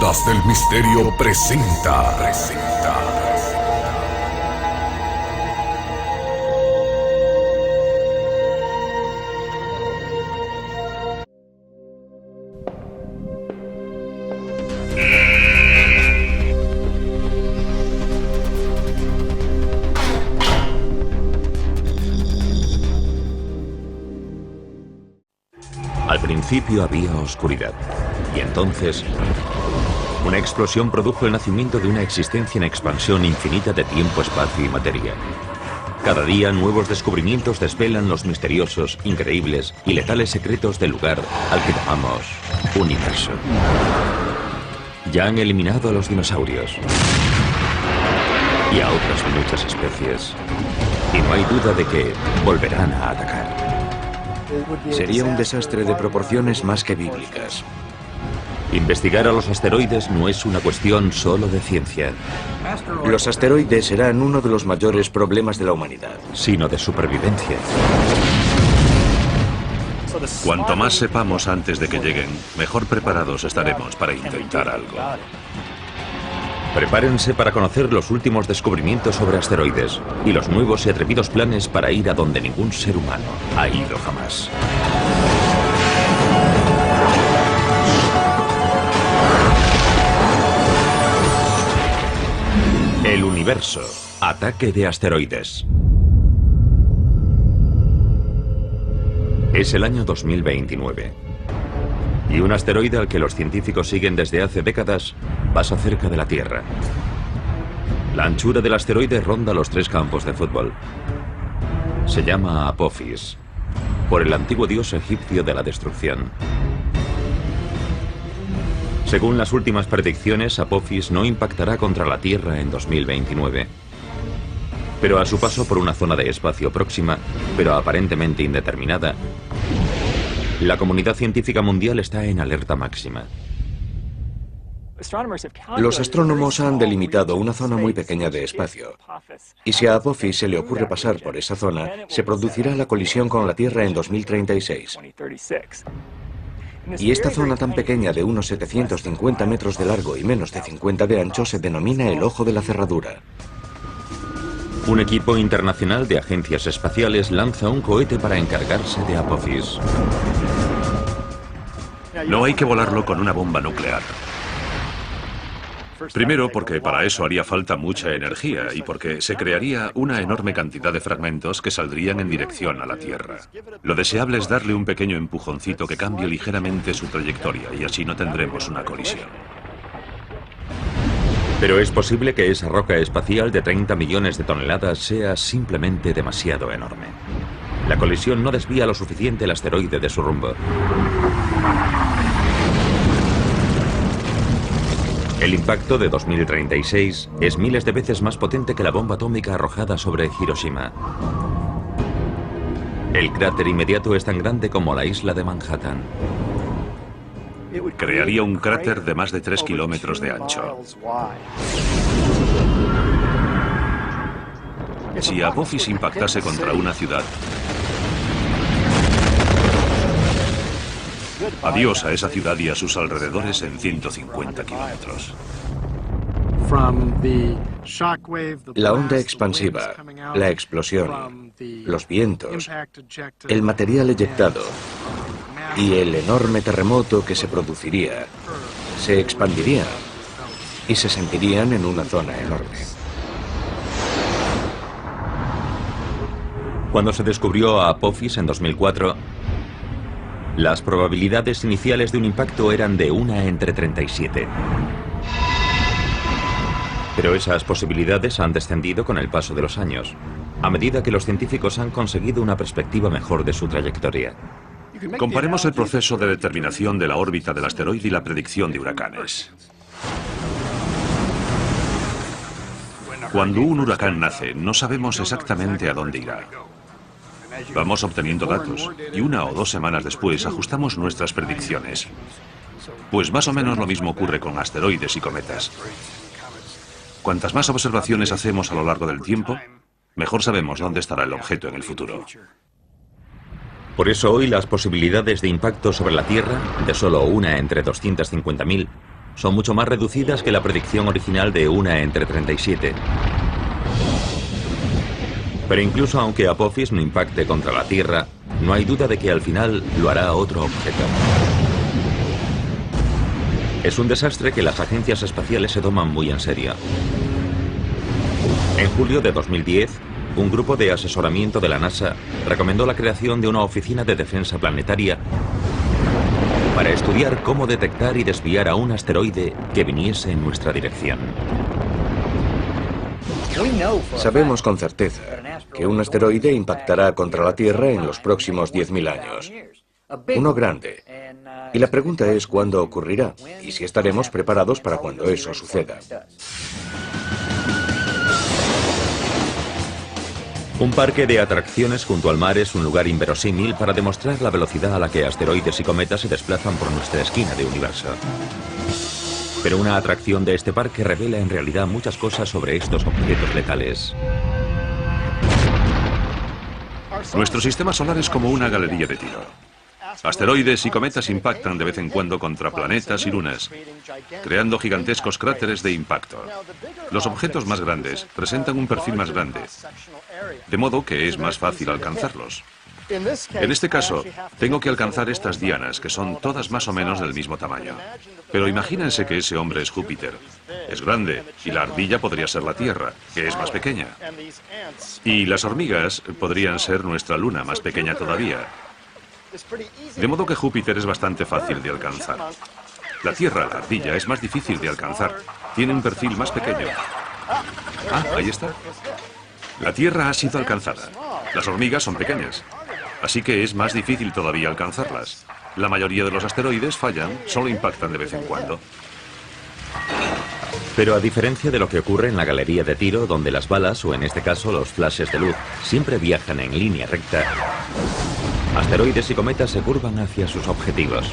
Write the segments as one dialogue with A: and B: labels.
A: Ondas del Misterio presenta.
B: Al principio había oscuridad, y entonces una explosión produjo el nacimiento de una existencia en expansión infinita de tiempo, espacio y materia. Cada día nuevos descubrimientos desvelan los misteriosos, increíbles y letales secretos del lugar al que llamamos universo. Ya han eliminado a los dinosaurios y a otras muchas especies, y no hay duda de que volverán a atacar.
C: Sería un desastre de proporciones más que bíblicas.
B: Investigar a los asteroides no es una cuestión solo de ciencia,
C: Los asteroides serán uno de los mayores problemas de la humanidad.
B: sino de supervivencia.
D: Cuanto más sepamos antes de que lleguen, mejor preparados estaremos para intentar algo.
B: Prepárense para conocer los últimos descubrimientos sobre asteroides y los nuevos y atrevidos planes para ir a donde ningún ser humano ha ido jamás. El universo. Ataque de asteroides. Es el año 2029. Y un asteroide al que los científicos siguen desde hace décadas pasa cerca de la Tierra. La anchura del asteroide ronda los 3 campos de fútbol. Se llama Apophis, por el antiguo dios egipcio de la destrucción. Según las últimas predicciones, Apophis no impactará contra la Tierra en 2029. Pero a su paso por una zona de espacio próxima, pero aparentemente indeterminada, la comunidad científica mundial está en alerta máxima.
C: Los astrónomos han delimitado una zona muy pequeña de espacio. Y si a Apophis se le ocurre pasar por esa zona, se producirá la colisión con la Tierra en 2036. Y esta zona tan pequeña de unos 750 metros de largo y menos de 50 de ancho se denomina el ojo de la cerradura.
B: Un equipo internacional de agencias espaciales lanza un cohete para encargarse de Apophis.
D: No hay que volarlo con una bomba nuclear. Primero, porque para eso haría falta mucha energía y porque se crearía una enorme cantidad de fragmentos que saldrían en dirección a la Tierra. Lo deseable es darle un pequeño empujoncito que cambie ligeramente su trayectoria y así no tendremos una colisión.
B: Pero es posible que esa roca espacial de 30 millones de toneladas sea simplemente demasiado enorme. La colisión no desvía lo suficiente el asteroide de su rumbo. El impacto de 2036 es miles de veces más potente que la bomba atómica arrojada sobre Hiroshima. El cráter inmediato es tan grande como la isla de Manhattan.
D: Crearía un cráter de más de 3 kilómetros de ancho. Si Apophis impactase contra una ciudad, adiós a esa ciudad y a sus alrededores en 150 kilómetros.
C: La onda expansiva, la explosión, los vientos, el material eyectado y el enorme terremoto que se produciría, se expandirían y se sentirían en una zona enorme.
B: Cuando se descubrió a Apophis en 2004, las probabilidades iniciales de un impacto eran de 1 entre 37. Pero esas posibilidades han descendido con el paso de los años, a medida que los científicos han conseguido una perspectiva mejor de su trayectoria.
D: Comparemos el proceso de determinación de la órbita del asteroide y la predicción de huracanes. Cuando un huracán nace, no sabemos exactamente a dónde irá. Vamos obteniendo datos y 1 o 2 semanas después ajustamos nuestras predicciones. Pues más o menos lo mismo ocurre con asteroides y cometas. Cuantas más observaciones hacemos a lo largo del tiempo, mejor sabemos dónde estará el objeto en el futuro.
B: Por eso hoy las posibilidades de impacto sobre la Tierra, de solo 1 entre 250.000, son mucho más reducidas que la predicción original de 1 entre 37. Pero incluso aunque Apophis no impacte contra la Tierra, no hay duda de que al final lo hará otro objeto. Es un desastre que las agencias espaciales se toman muy en serio. En julio de 2010, un grupo de asesoramiento de la NASA recomendó la creación de una oficina de defensa planetaria para estudiar cómo detectar y desviar a un asteroide que viniese en nuestra dirección.
C: Sabemos con certeza que un asteroide impactará contra la Tierra en los próximos 10.000 años. Uno grande. Y la pregunta es cuándo ocurrirá y si estaremos preparados para cuando eso suceda.
B: Un parque de atracciones junto al mar es un lugar inverosímil para demostrar la velocidad a la que asteroides y cometas se desplazan por nuestra esquina de universo. Pero una atracción de este parque revela en realidad muchas cosas sobre estos objetos letales.
D: Nuestro sistema solar es como una galería de tiro. Asteroides y cometas impactan de vez en cuando contra planetas y lunas, creando gigantescos cráteres de impacto. Los objetos más grandes presentan un perfil más grande, de modo que es más fácil alcanzarlos. En este caso, tengo que alcanzar estas dianas, que son todas más o menos del mismo tamaño. Pero imagínense que ese hombre es Júpiter. Es grande, y la ardilla podría ser la Tierra, que es más pequeña. Y las hormigas podrían ser nuestra luna, más pequeña todavía. De modo que Júpiter es bastante fácil de alcanzar. La Tierra, la ardilla, es más difícil de alcanzar. Tiene un perfil más pequeño. Ah, ahí está. La Tierra ha sido alcanzada. Las hormigas son pequeñas. Así que es más difícil todavía alcanzarlas. La mayoría de los asteroides fallan, solo impactan de vez en cuando.
B: Pero a diferencia de lo que ocurre en la galería de tiro, donde las balas, o en este caso los flashes de luz, siempre viajan en línea recta, asteroides y cometas se curvan hacia sus objetivos.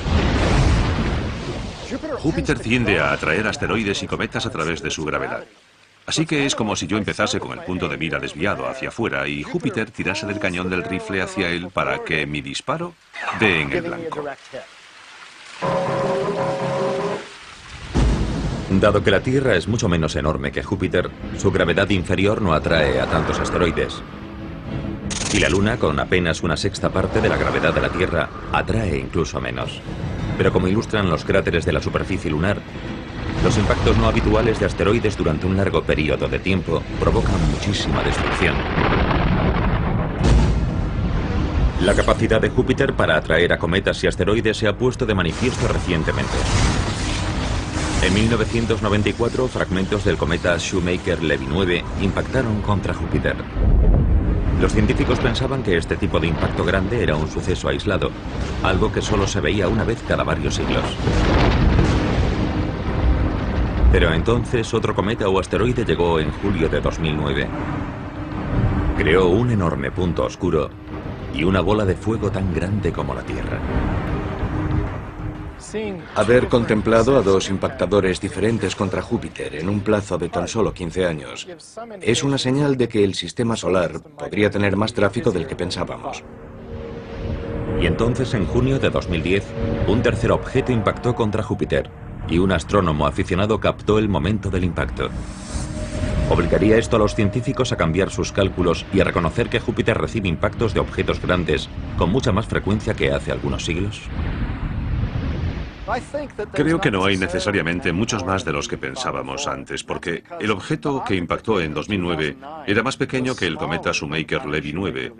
D: Júpiter tiende a atraer asteroides y cometas a través de su gravedad. Así que es como si yo empezase con el punto de mira desviado hacia afuera y Júpiter tirase del cañón del rifle hacia él para que mi disparo dé en el blanco.
B: Dado que la Tierra es mucho menos enorme que Júpiter, su gravedad inferior no atrae a tantos asteroides. Y la Luna, con apenas una sexta parte de la gravedad de la Tierra, atrae incluso menos. Pero como ilustran los cráteres de la superficie lunar, los impactos no habituales de asteroides durante un largo periodo de tiempo provocan muchísima destrucción. La capacidad de Júpiter para atraer a cometas y asteroides se ha puesto de manifiesto recientemente. En 1994, fragmentos del cometa Shoemaker-Levy 9 impactaron contra Júpiter. Los científicos pensaban que este tipo de impacto grande era un suceso aislado, algo que solo se veía una vez cada varios siglos. Pero entonces otro cometa o asteroide llegó en julio de 2009. Creó un enorme punto oscuro y una bola de fuego tan grande como la Tierra.
C: Haber contemplado a dos impactadores diferentes contra Júpiter en un plazo de tan solo 15 años es una señal de que el sistema solar podría tener más tráfico del que pensábamos.
B: Y entonces, en junio de 2010, un tercer objeto impactó contra Júpiter y un astrónomo aficionado captó el momento del impacto. ¿Obligaría esto a los científicos a cambiar sus cálculos y a reconocer que Júpiter recibe impactos de objetos grandes con mucha más frecuencia que hace algunos siglos?
D: Creo que no hay necesariamente muchos más de los que pensábamos antes, porque el objeto que impactó en 2009 era más pequeño que el cometa Shoemaker-Levy 9.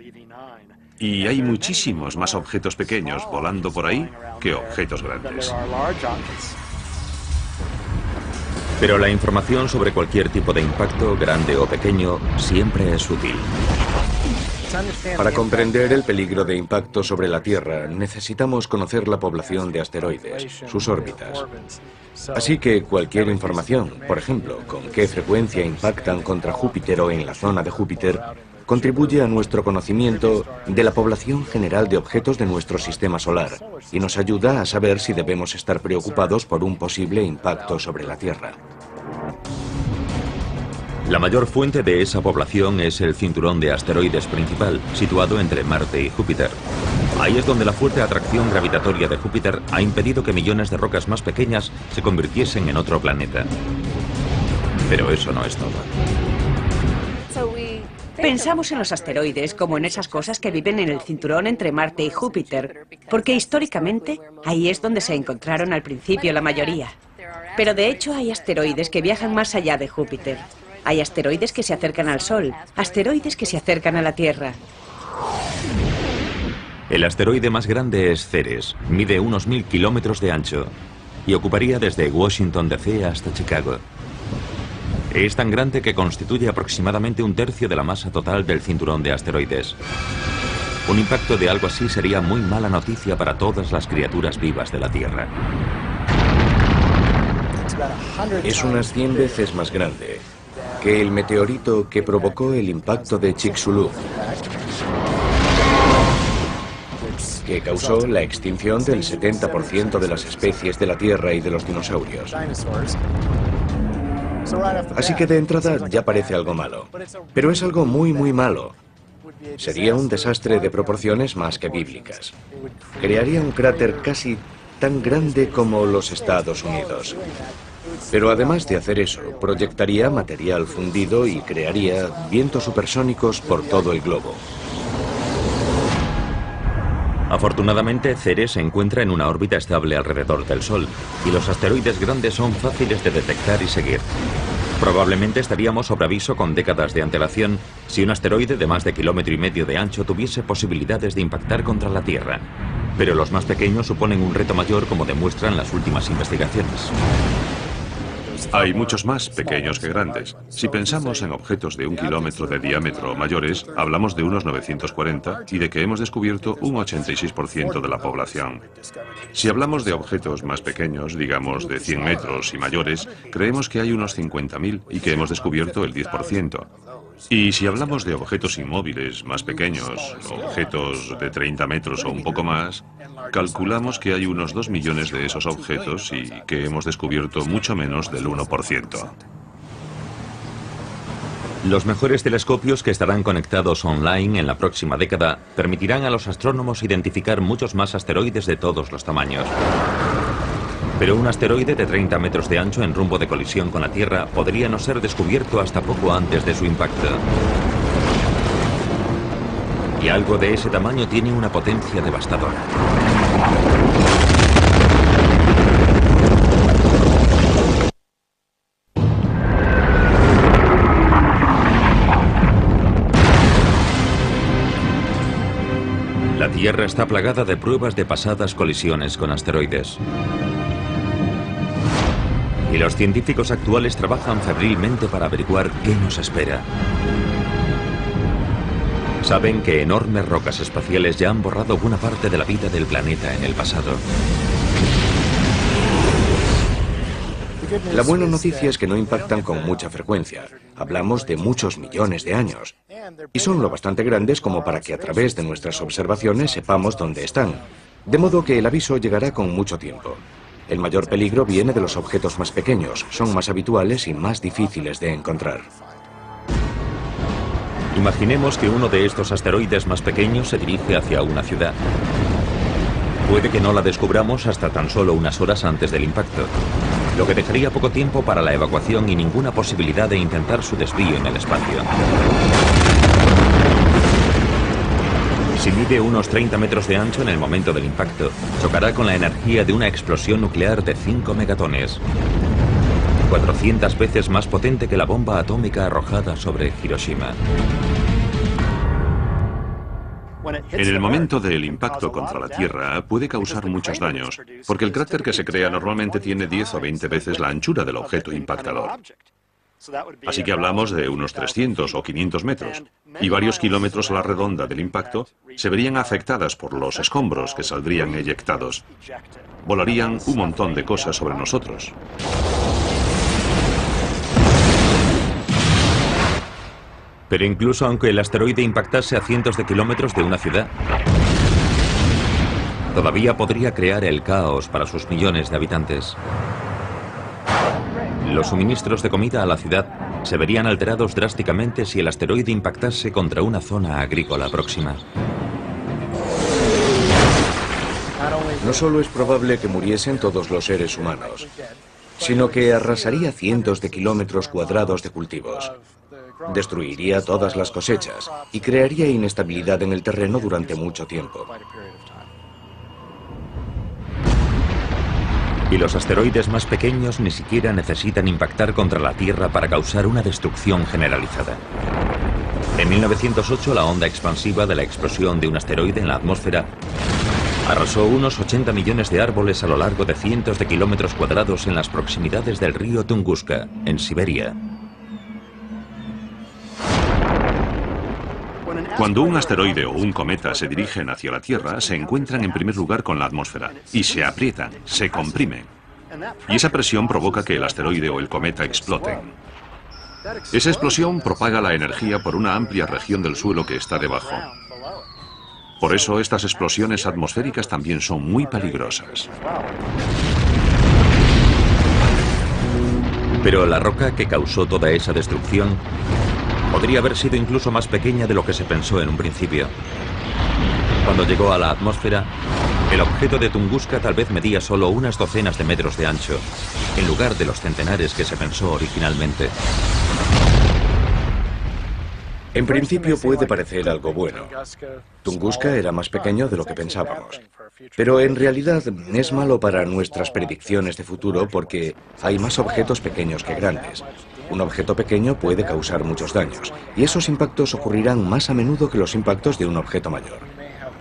D: Y hay muchísimos más objetos pequeños volando por ahí que objetos grandes.
B: Pero la información sobre cualquier tipo de impacto, grande o pequeño, siempre es útil.
C: Para comprender el peligro de impacto sobre la Tierra, necesitamos conocer la población de asteroides, sus órbitas. Así que cualquier información, por ejemplo, con qué frecuencia impactan contra Júpiter o en la zona de Júpiter, contribuye a nuestro conocimiento de la población general de objetos de nuestro sistema solar y nos ayuda a saber si debemos estar preocupados por un posible impacto sobre la Tierra.
B: La mayor fuente de esa población es el cinturón de asteroides principal, situado entre Marte y Júpiter. Ahí es donde la fuerte atracción gravitatoria de Júpiter ha impedido que millones de rocas más pequeñas se convirtiesen en otro planeta. Pero eso no es todo.
E: Pensamos en los asteroides como en esas cosas que viven en el cinturón entre Marte y Júpiter, porque históricamente ahí es donde se encontraron al principio la mayoría. Pero de hecho hay asteroides que viajan más allá de Júpiter. Hay asteroides que se acercan al Sol, asteroides que se acercan a la Tierra.
B: El asteroide más grande es Ceres, mide unos 1000 kilómetros de ancho y ocuparía desde Washington DC hasta Chicago. Es tan grande que constituye aproximadamente un tercio de la masa total del cinturón de asteroides. Un impacto de algo así sería muy mala noticia para todas las criaturas vivas de la Tierra.
C: Es unas 100 veces más grande que el meteorito que provocó el impacto de Chicxulub, que causó la extinción del 70% de las especies de la Tierra y de los dinosaurios. Así que de entrada ya parece algo malo, pero es algo muy malo. Sería un desastre de proporciones más que bíblicas. Crearía un cráter casi tan grande como los Estados Unidos. Pero además de hacer eso, proyectaría material fundido y crearía vientos supersónicos por todo el globo.
B: Afortunadamente, Ceres se encuentra en una órbita estable alrededor del Sol, y los asteroides grandes son fáciles de detectar y seguir. Probablemente estaríamos sobre aviso con décadas de antelación si un asteroide de más de 1,5 kilómetros de ancho tuviese posibilidades de impactar contra la Tierra. Pero los más pequeños suponen un reto mayor, como demuestran las últimas investigaciones.
D: Hay muchos más pequeños que grandes. Si pensamos en objetos de 1 kilómetro de diámetro o mayores, hablamos de unos 940 y de que hemos descubierto un 86% de la población. Si hablamos de objetos más pequeños, digamos de 100 metros y mayores, creemos que hay unos 50.000 y que hemos descubierto el 10%. Y si hablamos de objetos inmóviles más pequeños, objetos de 30 metros o un poco más, calculamos que hay unos 2 millones de esos objetos y que hemos descubierto mucho menos del 1%.
B: Los mejores telescopios que estarán conectados online en la próxima década permitirán a los astrónomos identificar muchos más asteroides de todos los tamaños. Pero un asteroide de 30 metros de ancho en rumbo de colisión con la Tierra podría no ser descubierto hasta poco antes de su impacto. Y algo de ese tamaño tiene una potencia devastadora. La Tierra está plagada de pruebas de pasadas colisiones con asteroides. Y los científicos actuales trabajan febrilmente para averiguar qué nos espera. Saben que enormes rocas espaciales ya han borrado buena parte de la vida del planeta en el pasado.
C: La buena noticia es que no impactan con mucha frecuencia. Hablamos de muchos millones de años. Y son lo bastante grandes como para que a través de nuestras observaciones sepamos dónde están. De modo que el aviso llegará con mucho tiempo. El mayor peligro viene de los objetos más pequeños. Son más habituales y más difíciles de encontrar.
B: Imaginemos que uno de estos asteroides más pequeños se dirige hacia una ciudad. Puede que no la descubramos hasta tan solo unas horas antes del impacto, lo que dejaría poco tiempo para la evacuación y ninguna posibilidad de intentar su desvío en el espacio. Si mide unos 30 metros de ancho en el momento del impacto, chocará con la energía de una explosión nuclear de 5 megatones. 400 veces más potente que la bomba atómica arrojada sobre Hiroshima.
D: En el momento del impacto contra la Tierra puede causar muchos daños, porque el cráter que se crea normalmente tiene 10 o 20 veces la anchura del objeto impactador. Así que hablamos de unos 300 o 500 metros, y varios kilómetros a la redonda del impacto se verían afectadas por los escombros que saldrían eyectados. Volarían un montón de cosas sobre nosotros.
B: Pero incluso aunque el asteroide impactase a cientos de kilómetros de una ciudad, todavía podría crear el caos para sus millones de habitantes. Los suministros de comida a la ciudad se verían alterados drásticamente si el asteroide impactase contra una zona agrícola próxima.
C: No solo es probable que muriesen todos los seres humanos, sino que arrasaría cientos de kilómetros cuadrados de cultivos. Destruiría todas las cosechas y crearía inestabilidad en el terreno durante mucho tiempo.
B: Y los asteroides más pequeños ni siquiera necesitan impactar contra la Tierra para causar una destrucción generalizada. En 1908, la onda expansiva de la explosión de un asteroide en la atmósfera arrasó unos 80 millones de árboles a lo largo de cientos de kilómetros cuadrados en las proximidades del río Tunguska, en Siberia.
D: Cuando un asteroide o un cometa se dirigen hacia la Tierra, se encuentran en primer lugar con la atmósfera y se aprietan, se comprimen. Y esa presión provoca que el asteroide o el cometa exploten. Esa explosión propaga la energía por una amplia región del suelo que está debajo. Por eso estas explosiones atmosféricas también son muy peligrosas.
B: Pero la roca que causó toda esa destrucción podría haber sido incluso más pequeña de lo que se pensó en un principio. Cuando llegó a la atmósfera, el objeto de Tunguska tal vez medía solo unas docenas de metros de ancho, en lugar de los centenares que se pensó originalmente.
C: En principio puede parecer algo bueno. Tunguska era más pequeño de lo que pensábamos. Pero en realidad es malo para nuestras predicciones de futuro porque hay más objetos pequeños que grandes. Un objeto pequeño puede causar muchos daños, y esos impactos ocurrirán más a menudo que los impactos de un objeto mayor.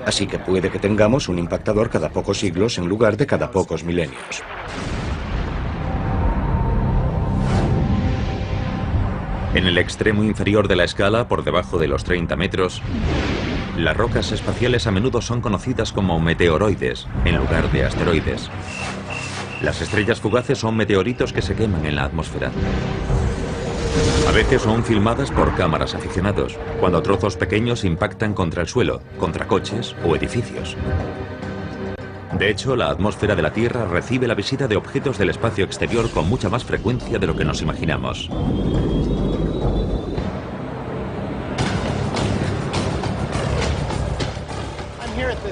C: Así que puede que tengamos un impactador cada pocos siglos en lugar de cada pocos milenios.
B: En el extremo inferior de la escala, por debajo de los 30 metros, las rocas espaciales a menudo son conocidas como meteoroides, en lugar de asteroides. Las estrellas fugaces son meteoritos que se queman en la atmósfera. A veces son filmadas por cámaras aficionados, cuando trozos pequeños impactan contra el suelo, contra coches o edificios. De hecho, la atmósfera de la Tierra recibe la visita de objetos del espacio exterior con mucha más frecuencia de lo que nos imaginamos.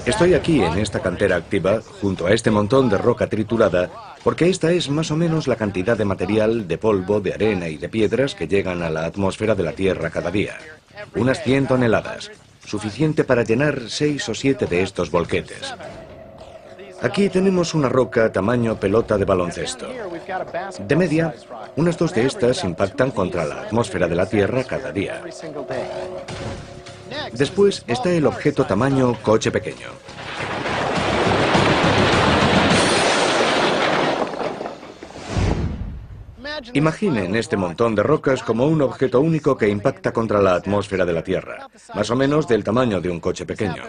C: Estoy aquí en esta cantera activa, junto a este montón de roca triturada, porque esta es más o menos la cantidad de material, de polvo, de arena y de piedras que llegan a la atmósfera de la Tierra cada día. Unas 100 toneladas, suficiente para llenar 6 o 7 de estos volquetes. Aquí tenemos una roca tamaño pelota de baloncesto. De media, unas 2 de estas impactan contra la atmósfera de la Tierra cada día. Después está el objeto tamaño coche pequeño. Imaginen este montón de rocas como un objeto único que impacta contra la atmósfera de la Tierra, más o menos del tamaño de un coche pequeño.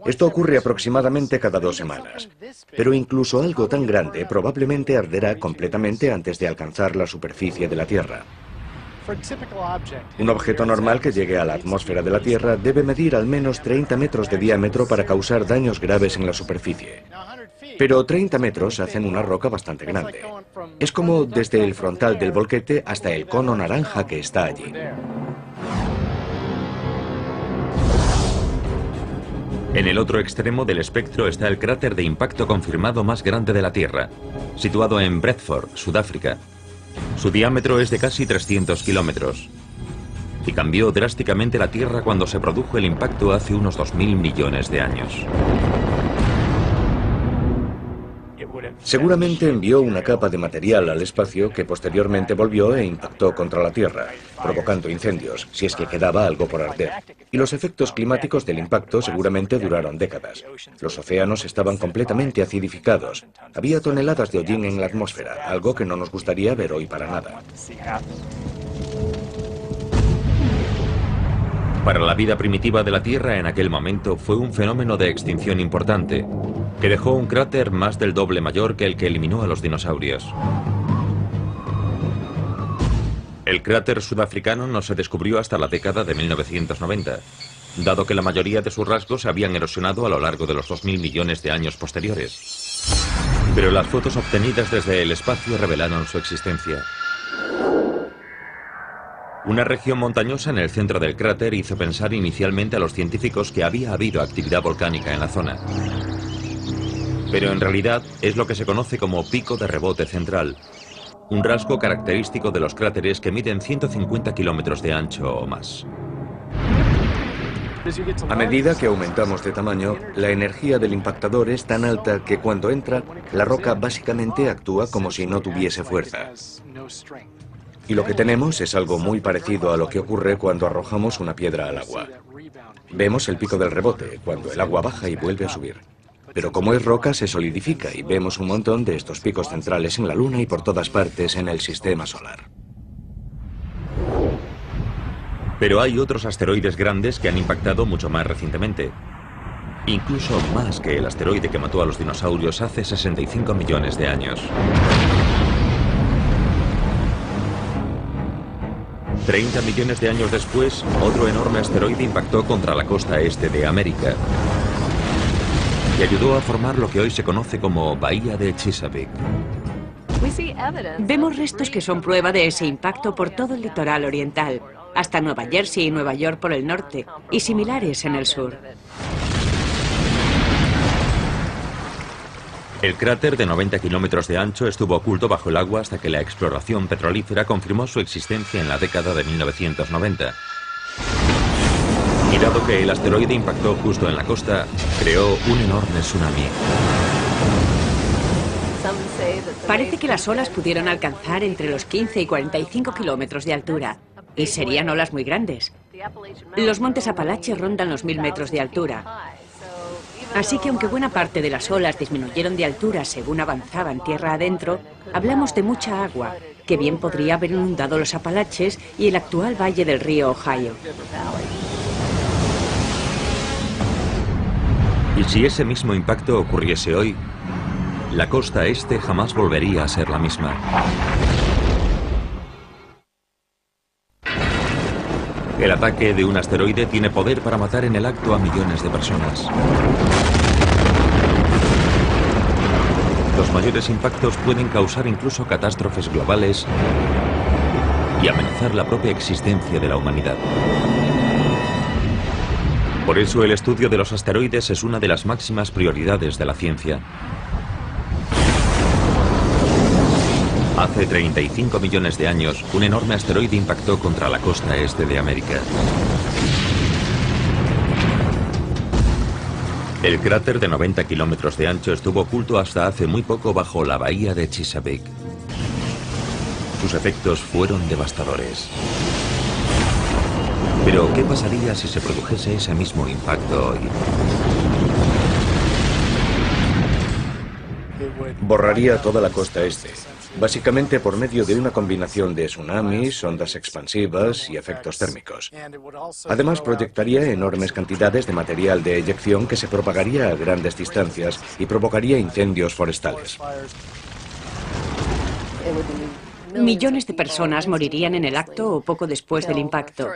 C: Esto ocurre aproximadamente cada 2 semanas. Pero incluso algo tan grande probablemente arderá completamente antes de alcanzar la superficie de la Tierra. Un objeto normal que llegue a la atmósfera de la Tierra debe medir al menos 30 metros de diámetro para causar daños graves en la superficie. Pero 30 metros hacen una roca bastante grande. Es como desde el frontal del volquete hasta el cono naranja que está allí.
B: En el otro extremo del espectro está el cráter de impacto confirmado más grande de la Tierra, situado en Bredford, Sudáfrica. Su diámetro es de casi 300 kilómetros. Y cambió drásticamente la Tierra cuando se produjo el impacto hace unos 2.000 millones de años.
C: Seguramente envió una capa de material al espacio que posteriormente volvió e impactó contra la Tierra, provocando incendios, si es que quedaba algo por arder. Y los efectos climáticos del impacto seguramente duraron décadas. Los océanos estaban completamente acidificados. Había toneladas de hollín en la atmósfera, algo que no nos gustaría ver hoy para nada.
B: Para la vida primitiva de la Tierra en aquel momento fue un fenómeno de extinción importante, que dejó un cráter más del doble mayor que el que eliminó a los dinosaurios. El cráter sudafricano no se descubrió hasta la década de 1990, dado que la mayoría de sus rasgos se habían erosionado a lo largo de los 2.000 millones de años posteriores. Pero las fotos obtenidas desde el espacio revelaron su existencia. Una región montañosa en el centro del cráter hizo pensar inicialmente a los científicos que había habido actividad volcánica en la zona. Pero en realidad es lo que se conoce como pico de rebote central, un rasgo característico de los cráteres que miden 150 kilómetros de ancho o más.
C: A medida que aumentamos de tamaño, la energía del impactador es tan alta que cuando entra, la roca básicamente actúa como si no tuviese fuerza. Y lo que tenemos es algo muy parecido a lo que ocurre cuando arrojamos una piedra al agua. Vemos el pico del rebote, cuando el agua baja y vuelve a subir. Pero como es roca, se solidifica y vemos un montón de estos picos centrales en la Luna y por todas partes en el sistema solar.
B: Pero hay otros asteroides grandes que han impactado mucho más recientemente. Incluso más que el asteroide que mató a los dinosaurios hace 65 millones de años. 30 millones de años después, otro enorme asteroide impactó contra la costa este de América y ayudó a formar lo que hoy se conoce como Bahía de Chesapeake.
E: Vemos restos que son prueba de ese impacto por todo el litoral oriental, hasta Nueva Jersey y Nueva York por el norte, y similares en el sur.
B: El cráter de 90 kilómetros de ancho estuvo oculto bajo el agua hasta que la exploración petrolífera confirmó su existencia en la década de 1990. Y dado que el asteroide impactó justo en la costa, creó un enorme tsunami.
E: Parece que las olas pudieron alcanzar entre los 15 y 45 kilómetros de altura, y serían olas muy grandes. Los montes Apalaches rondan los 1000 metros de altura. Así que aunque buena parte de las olas disminuyeron de altura según avanzaban tierra adentro, hablamos de mucha agua, que bien podría haber inundado los Apalaches y el actual valle del río Ohio.
B: Y si ese mismo impacto ocurriese hoy, la costa este jamás volvería a ser la misma. El ataque de un asteroide tiene poder para matar en el acto a millones de personas. Los mayores impactos pueden causar incluso catástrofes globales y amenazar la propia existencia de la humanidad. Por eso el estudio de los asteroides es una de las máximas prioridades de la ciencia. Hace 35 millones de años, un enorme asteroide impactó contra la costa este de América. El cráter de 90 kilómetros de ancho estuvo oculto hasta hace muy poco bajo la bahía de Chesapeake. Sus efectos fueron devastadores. Pero, ¿qué pasaría si se produjese ese mismo impacto hoy?
C: Borraría toda la costa este, básicamente por medio de una combinación de tsunamis, ondas expansivas y efectos térmicos. Además, proyectaría enormes cantidades de material de eyección que se propagaría a grandes distancias y provocaría incendios forestales.
E: Millones de personas morirían en el acto o poco después del impacto.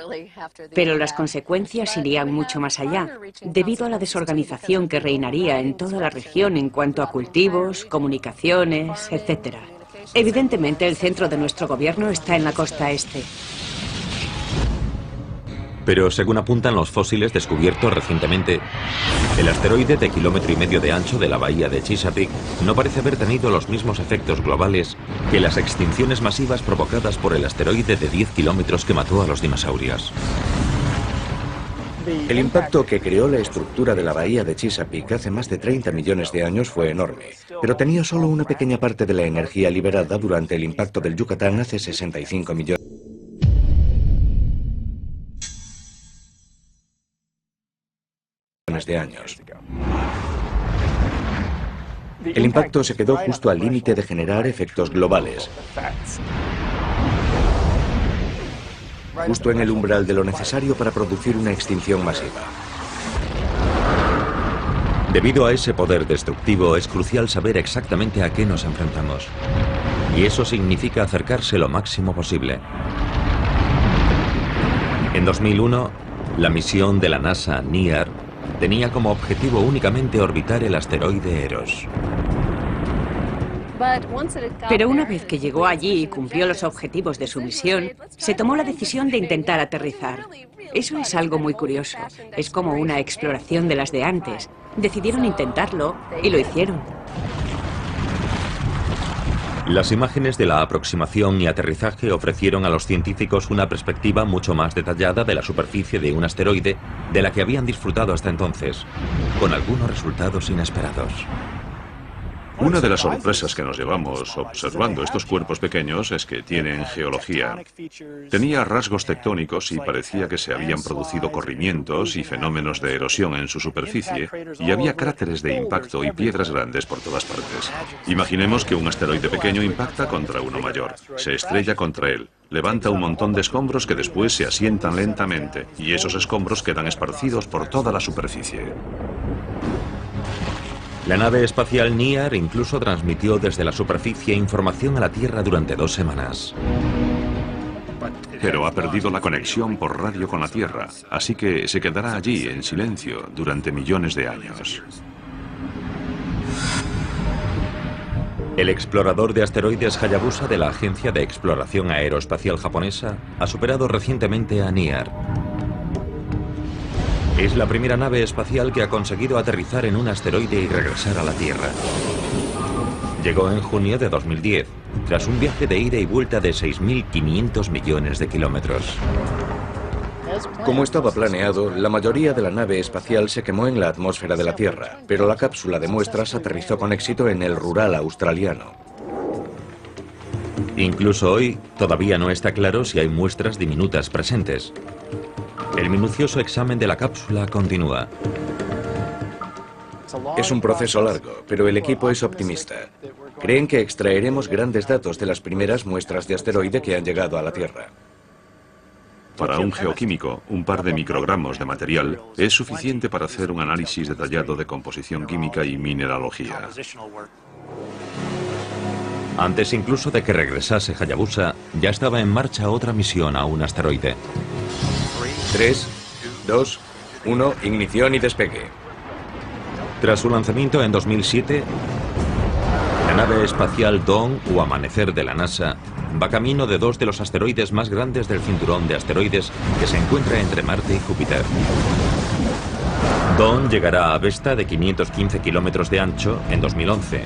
E: Pero las consecuencias irían mucho más allá, debido a la desorganización que reinaría en toda la región en cuanto a cultivos, comunicaciones, etc. Evidentemente, el centro de nuestro gobierno está en la costa este.
B: Pero según apuntan los fósiles descubiertos recientemente, el asteroide de 1,5 kilómetros de ancho de la bahía de Chesapeake no parece haber tenido los mismos efectos globales que las extinciones masivas provocadas por el asteroide de 10 kilómetros que mató a los dinosaurios.
C: El impacto que creó la estructura de la bahía de Chesapeake hace más de 30 millones de años fue enorme, pero tenía solo una pequeña parte de la energía liberada durante el impacto del Yucatán hace 65 millones de años. El impacto se quedó justo al límite de generar efectos globales, justo en el umbral de lo necesario para producir una extinción masiva.
B: Debido a ese poder destructivo, es crucial saber exactamente a qué nos enfrentamos. Y eso significa acercarse lo máximo posible. En 2001, la misión de la NASA NEAR tenía como objetivo únicamente orbitar el asteroide Eros.
E: Pero una vez que llegó allí y cumplió los objetivos de su misión, se tomó la decisión de intentar aterrizar. Eso es algo muy curioso. Es como una exploración de las de antes. Decidieron intentarlo y lo hicieron.
B: Las imágenes de la aproximación y aterrizaje ofrecieron a los científicos una perspectiva mucho más detallada de la superficie de un asteroide de la que habían disfrutado hasta entonces, con algunos resultados inesperados.
D: Una de las sorpresas que nos llevamos observando estos cuerpos pequeños es que tienen geología. Tenía rasgos tectónicos y parecía que se habían producido corrimientos y fenómenos de erosión en su superficie, y había cráteres de impacto y piedras grandes por todas partes. Imaginemos que un asteroide pequeño impacta contra uno mayor, se estrella contra él, levanta un montón de escombros que después se asientan lentamente, y esos escombros quedan esparcidos por toda la superficie.
B: La nave espacial NIAR incluso transmitió desde la superficie información a la Tierra durante 2 semanas.
D: Pero ha perdido la conexión por radio con la Tierra, así que se quedará allí en silencio durante millones de años.
B: El explorador de asteroides Hayabusa de la Agencia de Exploración Aeroespacial Japonesa ha superado recientemente a NIAR. Es la primera nave espacial que ha conseguido aterrizar en un asteroide y regresar a la Tierra. Llegó en junio de 2010, tras un viaje de ida y vuelta de 6.500 millones de kilómetros.
C: Como estaba planeado, la mayoría de la nave espacial se quemó en la atmósfera de la Tierra, pero la cápsula de muestras aterrizó con éxito en el Rural australiano.
B: Incluso hoy, todavía no está claro si hay muestras diminutas presentes. El minucioso examen de la cápsula continúa.
C: Es un proceso largo, pero el equipo es optimista. Creen que extraeremos grandes datos de las primeras muestras de asteroide que han llegado a la Tierra.
D: Para un geoquímico, un par de microgramos de material es suficiente para hacer un análisis detallado de composición química y mineralogía.
B: Antes incluso de que regresase Hayabusa, ya estaba en marcha otra misión a un asteroide.
C: 3, 2, 1, ignición y despegue.
B: Tras su lanzamiento en 2007, la nave espacial Dawn o Amanecer de la NASA va camino de 2 de los asteroides más grandes del cinturón de asteroides que se encuentra entre Marte y Júpiter. Dawn llegará a Vesta, de 515 kilómetros de ancho, en 2011.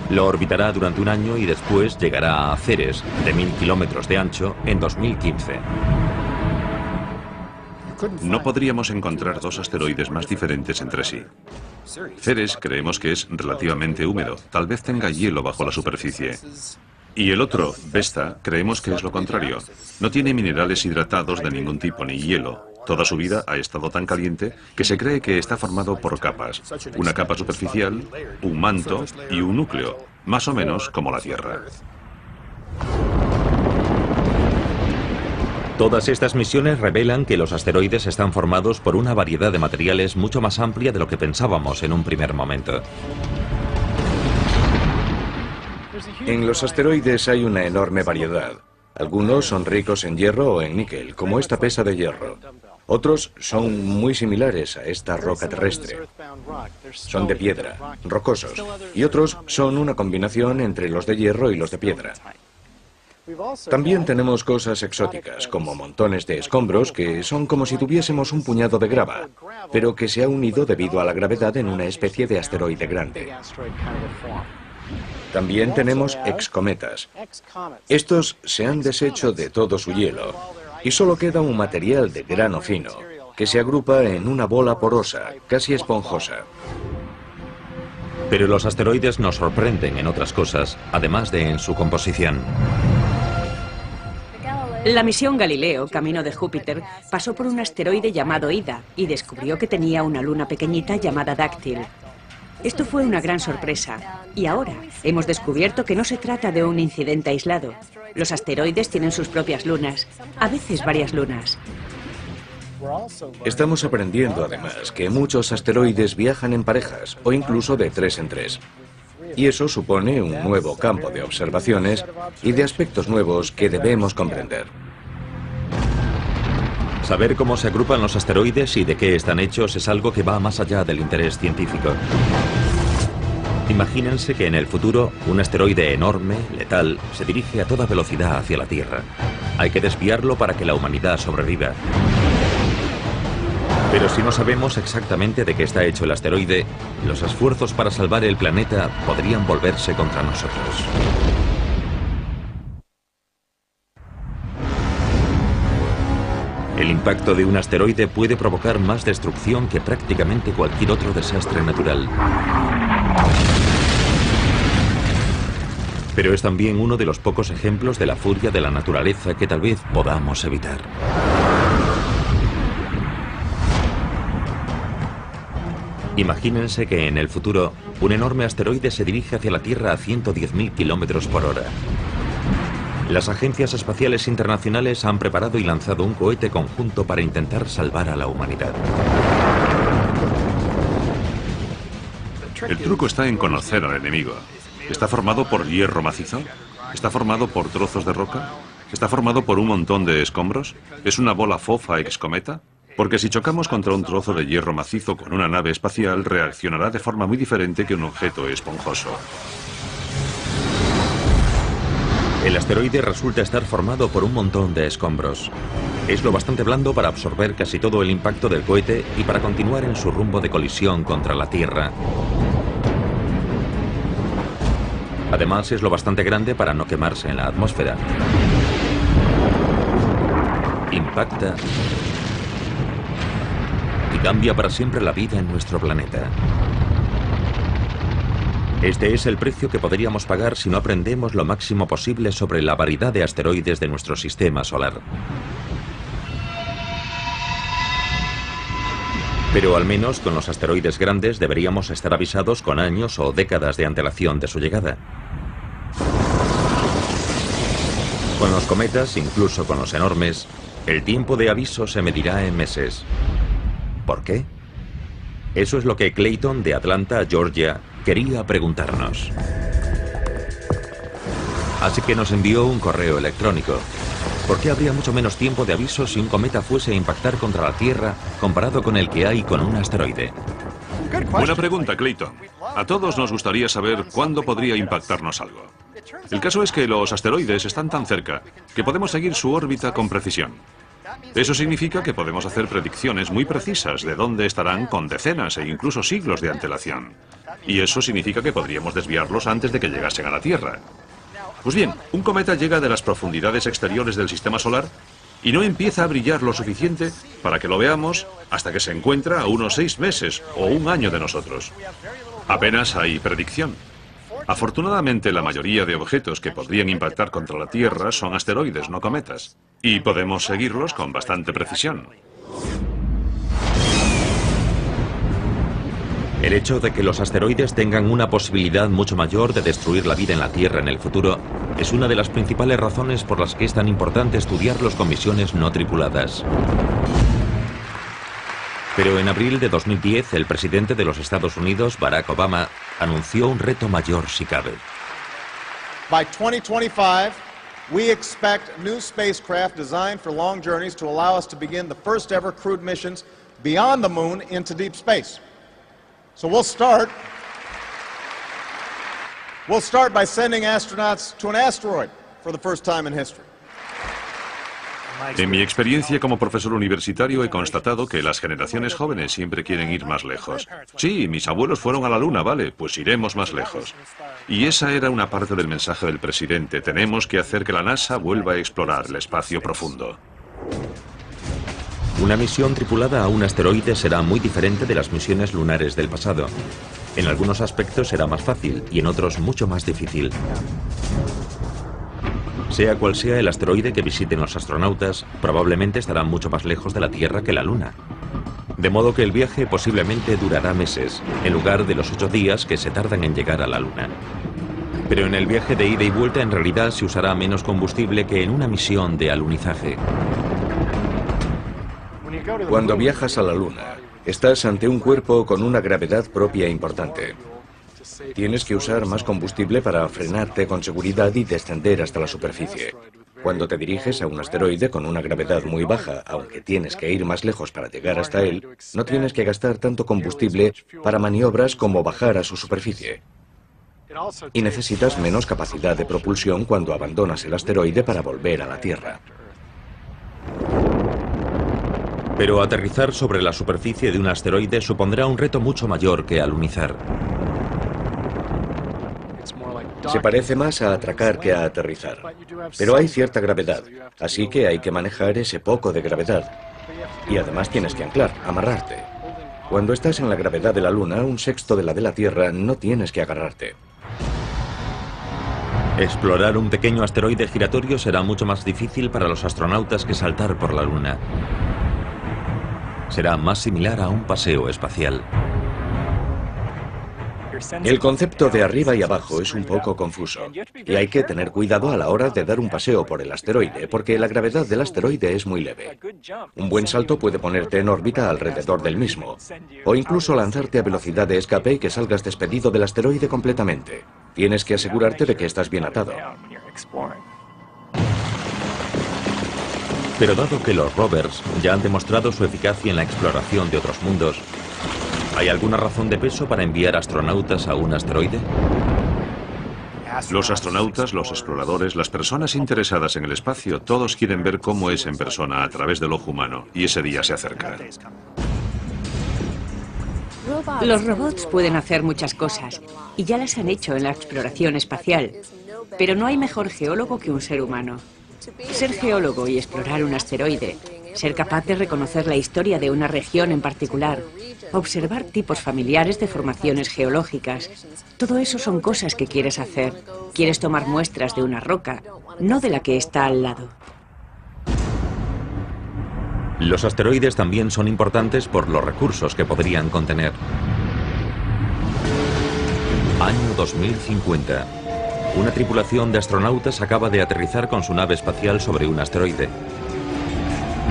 B: Lo orbitará durante un año y después llegará a Ceres, de 1000 kilómetros de ancho, en 2015.
D: No podríamos encontrar 2 asteroides más diferentes entre sí. Ceres creemos que es relativamente húmedo, tal vez tenga hielo bajo la superficie. Y el otro, Vesta, creemos que es lo contrario. No tiene minerales hidratados de ningún tipo ni hielo. Toda su vida ha estado tan caliente que se cree que está formado por capas. Una capa superficial, un manto y un núcleo, más o menos como la Tierra.
B: Todas estas misiones revelan que los asteroides están formados por una variedad de materiales mucho más amplia de lo que pensábamos en un primer momento.
C: En los asteroides hay una enorme variedad. Algunos son ricos en hierro o en níquel, como esta pesa de hierro. Otros son muy similares a esta roca terrestre. Son de piedra, rocosos. Y otros son una combinación entre los de hierro y los de piedra. También tenemos cosas exóticas, como montones de escombros que son como si tuviésemos un puñado de grava, pero que se ha unido debido a la gravedad en una especie de asteroide grande. También tenemos excometas. Estos se han deshecho de todo su hielo y solo queda un material de grano fino que se agrupa en una bola porosa, casi esponjosa.
B: Pero los asteroides nos sorprenden en otras cosas, además de en su composición.
E: La misión Galileo, camino de Júpiter, pasó por un asteroide llamado Ida y descubrió que tenía una luna pequeñita llamada Dáctil. Esto fue una gran sorpresa. Y ahora hemos descubierto que no se trata de un incidente aislado. Los asteroides tienen sus propias lunas, a veces varias lunas.
C: Estamos aprendiendo además que muchos asteroides viajan en parejas o incluso de 3 en 3. Y eso supone un nuevo campo de observaciones y de aspectos nuevos que debemos comprender.
B: Saber cómo se agrupan los asteroides y de qué están hechos es algo que va más allá del interés científico. Imagínense que en el futuro un asteroide enorme, letal, se dirige a toda velocidad hacia la Tierra. Hay que desviarlo para que la humanidad sobreviva. Pero si no sabemos exactamente de qué está hecho el asteroide, los esfuerzos para salvar el planeta podrían volverse contra nosotros. El impacto de un asteroide puede provocar más destrucción que prácticamente cualquier otro desastre natural. Pero es también uno de los pocos ejemplos de la furia de la naturaleza que tal vez podamos evitar. Imagínense que en el futuro un enorme asteroide se dirige hacia la Tierra a 110.000 kilómetros por hora. Las agencias espaciales internacionales han preparado y lanzado un cohete conjunto para intentar salvar a la humanidad.
D: El truco está en conocer al enemigo. ¿Está formado por hierro macizo? ¿Está formado por trozos de roca? ¿Está formado por un montón de escombros? ¿Es una bola fofa excometa? Porque si chocamos contra un trozo de hierro macizo con una nave espacial, reaccionará de forma muy diferente que un objeto esponjoso.
B: El asteroide resulta estar formado por un montón de escombros. Es lo bastante blando para absorber casi todo el impacto del cohete y para continuar en su rumbo de colisión contra la Tierra. Además, es lo bastante grande para no quemarse en la atmósfera. Impacta y cambia para siempre la vida en nuestro planeta. Este es el precio que podríamos pagar si no aprendemos lo máximo posible sobre la variedad de asteroides de nuestro sistema solar. Pero al menos con los asteroides grandes deberíamos estar avisados con años o décadas de antelación de su llegada. Con los cometas, incluso con los enormes, el tiempo de aviso se medirá en meses. ¿Por qué? Eso es lo que Clayton de Atlanta, Georgia, quería preguntarnos. Así que nos envió un correo electrónico. ¿Por qué habría mucho menos tiempo de aviso si un cometa fuese a impactar contra la Tierra comparado con el que hay con un asteroide?
D: Buena pregunta, Clayton. A todos nos gustaría saber cuándo podría impactarnos algo. El caso es que los asteroides están tan cerca que podemos seguir su órbita con precisión. Eso significa que podemos hacer predicciones muy precisas de dónde estarán con decenas e incluso siglos de antelación. Y eso significa que podríamos desviarlos antes de que llegasen a la Tierra. Pues bien, un cometa llega de las profundidades exteriores del sistema solar y no empieza a brillar lo suficiente para que lo veamos hasta que se encuentra a unos 6 meses o un año de nosotros. Apenas hay predicción. Afortunadamente, la mayoría de objetos que podrían impactar contra la Tierra son asteroides, no cometas. Y podemos seguirlos con bastante precisión.
B: El hecho de que los asteroides tengan una posibilidad mucho mayor de destruir la vida en la Tierra en el futuro es una de las principales razones por las que es tan importante estudiarlos con misiones no tripuladas. Pero en abril de 2010, el presidente de los Estados Unidos, Barack Obama, anunció un reto mayor si cabe.
F: By 2025, we expect new spacecraft designed for long journeys to allow us to begin the first ever crewed missions beyond the moon into deep space. So we'll start by sending astronauts to an asteroid for the first time in history.
D: En mi experiencia como profesor universitario he constatado que las generaciones jóvenes siempre quieren ir más lejos. Sí, mis abuelos fueron a la Luna, vale, pues iremos más lejos. Y esa era una parte del mensaje del presidente. Tenemos que hacer que la NASA vuelva a explorar el espacio profundo.
B: Una misión tripulada a un asteroide será muy diferente de las misiones lunares del pasado. En algunos aspectos será más fácil y en otros mucho más difícil. Sea cual sea el asteroide que visiten los astronautas, probablemente estarán mucho más lejos de la Tierra que la Luna. De modo que el viaje posiblemente durará meses, en lugar de los 8 días que se tardan en llegar a la Luna. Pero en el viaje de ida y vuelta en realidad se usará menos combustible que en una misión de alunizaje.
C: Cuando viajas a la Luna, estás ante un cuerpo con una gravedad propia importante. Tienes que usar más combustible para frenarte con seguridad y descender hasta la superficie. Cuando te diriges a un asteroide con una gravedad muy baja, aunque tienes que ir más lejos para llegar hasta él, no tienes que gastar tanto combustible para maniobras como bajar a su superficie. Y necesitas menos capacidad de propulsión cuando abandonas el asteroide para volver a la Tierra.
B: Pero aterrizar sobre la superficie de un asteroide supondrá un reto mucho mayor que alunizar.
C: Se parece más a atracar que a aterrizar. Pero hay cierta gravedad, así que hay que manejar ese poco de gravedad. Y además tienes que anclar, amarrarte. Cuando estás en la gravedad de la Luna, un sexto de la de la Tierra, no tienes que agarrarte.
B: Explorar un pequeño asteroide giratorio será mucho más difícil para los astronautas que saltar por la Luna. Será más similar a un paseo espacial.
C: El concepto de arriba y abajo es un poco confuso, y hay que tener cuidado a la hora de dar un paseo por el asteroide, porque la gravedad del asteroide es muy leve. Un buen salto puede ponerte en órbita alrededor del mismo, o incluso lanzarte a velocidad de escape y que salgas despedido del asteroide completamente. Tienes que asegurarte de que estás bien atado.
B: Pero dado que los rovers ya han demostrado su eficacia en la exploración de otros mundos, ¿hay alguna razón de peso para enviar astronautas a un asteroide?
D: Los astronautas, los exploradores, las personas interesadas en el espacio, todos quieren ver cómo es en persona a través del ojo humano, y ese día se acerca.
E: Los robots pueden hacer muchas cosas, y ya las han hecho en la exploración espacial. Pero no hay mejor geólogo que un ser humano. Ser geólogo y explorar un asteroide, ser capaz de reconocer la historia de una región en particular, observar tipos familiares de formaciones geológicas, todo eso son cosas que quieres hacer. Quieres tomar muestras de una roca, no de la que está al lado.
B: Los asteroides también son importantes por los recursos que podrían contener. Año 2050. Una tripulación de astronautas acaba de aterrizar con su nave espacial sobre un asteroide.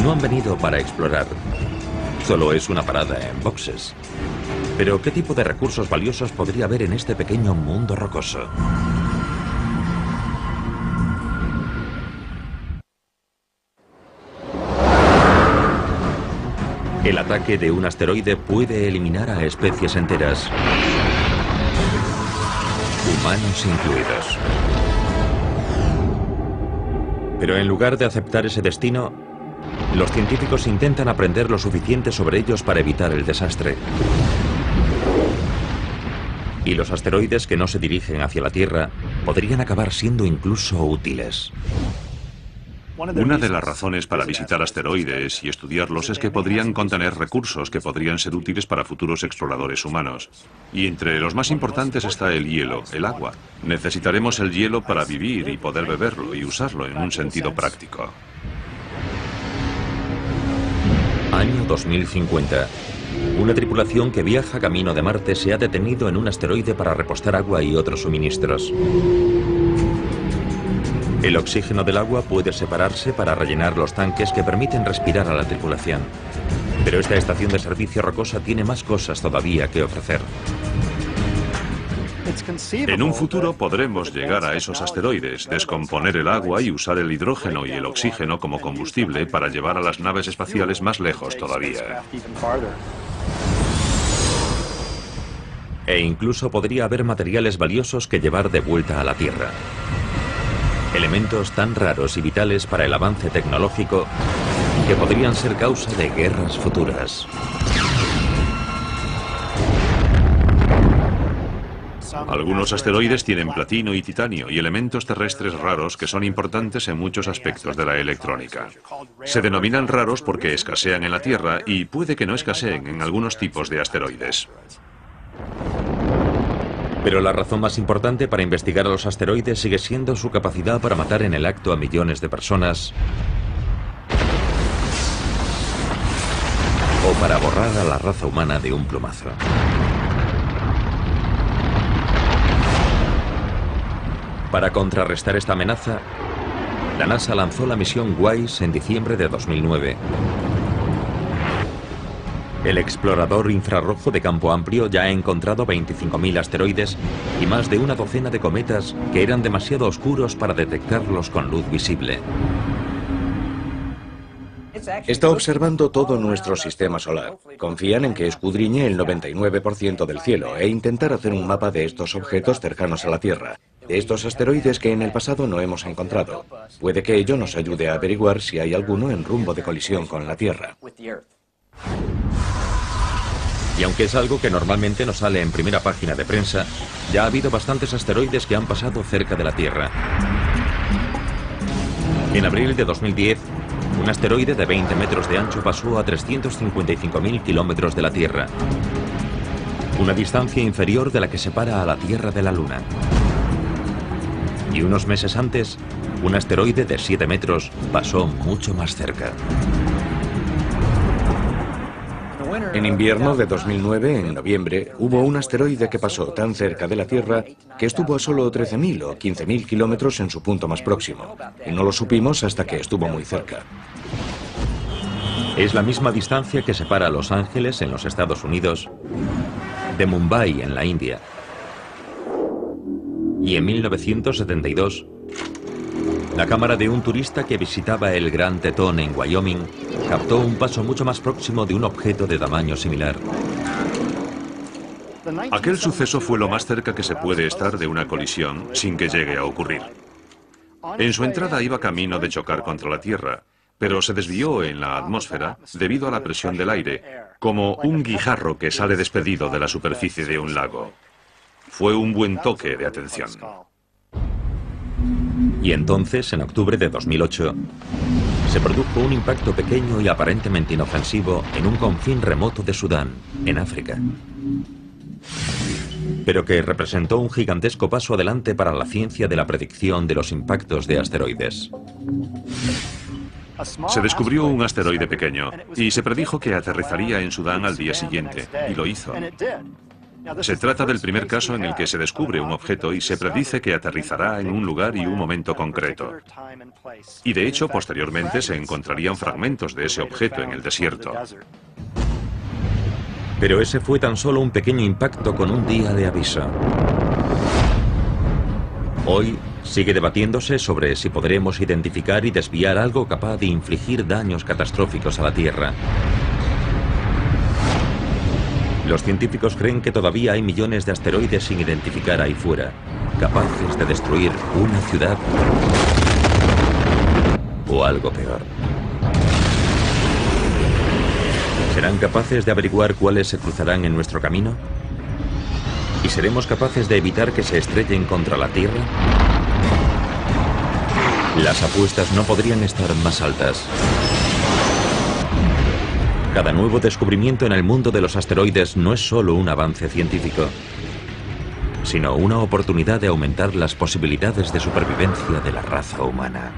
B: No han venido para explorar. Solo es una parada en boxes. Pero ¿qué tipo de recursos valiosos podría haber en este pequeño mundo rocoso? El ataque de un asteroide puede eliminar a especies enteras, humanos incluidos. Pero en lugar de aceptar ese destino, los científicos intentan aprender lo suficiente sobre ellos para evitar el desastre. Y los asteroides que no se dirigen hacia la Tierra podrían acabar siendo incluso útiles.
D: Una de las razones para visitar asteroides y estudiarlos es que podrían contener recursos que podrían ser útiles para futuros exploradores humanos. Y entre los más importantes está el hielo, el agua. Necesitaremos el hielo para vivir y poder beberlo y usarlo en un sentido práctico.
B: Año 2050. Una tripulación que viaja camino de Marte se ha detenido en un asteroide para repostar agua y otros suministros. El oxígeno del agua puede separarse para rellenar los tanques que permiten respirar a la tripulación. Pero esta estación de servicio rocosa tiene más cosas todavía que ofrecer.
D: En un futuro podremos llegar a esos asteroides, descomponer el agua y usar el hidrógeno y el oxígeno como combustible para llevar a las naves espaciales más lejos todavía.
B: E incluso podría haber materiales valiosos que llevar de vuelta a la Tierra. Elementos tan raros y vitales para el avance tecnológico que podrían ser causa de guerras futuras.
D: Algunos asteroides tienen platino y titanio y elementos terrestres raros que son importantes en muchos aspectos de la electrónica. Se denominan raros porque escasean en la Tierra y puede que no escaseen en algunos tipos de asteroides.
B: Pero la razón más importante para investigar a los asteroides sigue siendo su capacidad para matar en el acto a millones de personas o para borrar a la raza humana de un plumazo. Para contrarrestar esta amenaza, la NASA lanzó la misión WISE en diciembre de 2009. El explorador infrarrojo de campo amplio ya ha encontrado 25.000 asteroides y más de una docena de cometas que eran demasiado oscuros para detectarlos con luz visible.
C: Está observando todo nuestro sistema solar. Confían en que escudriñe el 99% del cielo e intentar hacer un mapa de estos objetos cercanos a la Tierra, de estos asteroides que en el pasado no hemos encontrado. Puede que ello nos ayude a averiguar si hay alguno en rumbo de colisión con la Tierra.
B: Y aunque es algo que normalmente no sale en primera página de prensa, ya ha habido bastantes asteroides que han pasado cerca de la Tierra. En abril de 2010, un asteroide de 20 metros de ancho pasó a 355.000 kilómetros de la Tierra, una distancia inferior de la que separa a la Tierra de la Luna. Y unos meses antes, un asteroide de 7 metros pasó mucho más cerca.
C: En invierno de 2009, en noviembre, hubo un asteroide que pasó tan cerca de la Tierra que estuvo a solo 13.000 o 15.000 kilómetros en su punto más próximo. Y no lo supimos hasta que estuvo muy cerca.
B: Es la misma distancia que separa a Los Ángeles, en los Estados Unidos, de Mumbai, en la India. Y en 1972, la cámara de un turista que visitaba el Gran Tetón en Wyoming captó un paso mucho más próximo de un objeto de tamaño similar.
D: Aquel suceso fue lo más cerca que se puede estar de una colisión sin que llegue a ocurrir. En su entrada iba camino de chocar contra la Tierra, pero se desvió en la atmósfera debido a la presión del aire, como un guijarro que sale despedido de la superficie de un lago. Fue un buen toque de atención.
B: Y entonces, en octubre de 2008, se produjo un impacto pequeño y aparentemente inofensivo en un confín remoto de Sudán, en África, pero que representó un gigantesco paso adelante para la ciencia de la predicción de los impactos de asteroides.
D: Se descubrió un asteroide pequeño y se predijo que aterrizaría en Sudán al día siguiente, y lo hizo. Se trata del primer caso en el que se descubre un objeto y se predice que aterrizará en un lugar y un momento concreto. Y de hecho, posteriormente se encontrarían fragmentos de ese objeto en el desierto.
B: Pero ese fue tan solo un pequeño impacto con un día de aviso. Hoy sigue debatiéndose sobre si podremos identificar y desviar algo capaz de infligir daños catastróficos a la Tierra. Los científicos creen que todavía hay millones de asteroides sin identificar ahí fuera, capaces de destruir una ciudad o algo peor. ¿Serán capaces de averiguar cuáles se cruzarán en nuestro camino? ¿Y seremos capaces de evitar que se estrellen contra la Tierra? Las apuestas no podrían estar más altas. Cada nuevo descubrimiento en el mundo de los asteroides no es solo un avance científico, sino una oportunidad de aumentar las posibilidades de supervivencia de la raza humana.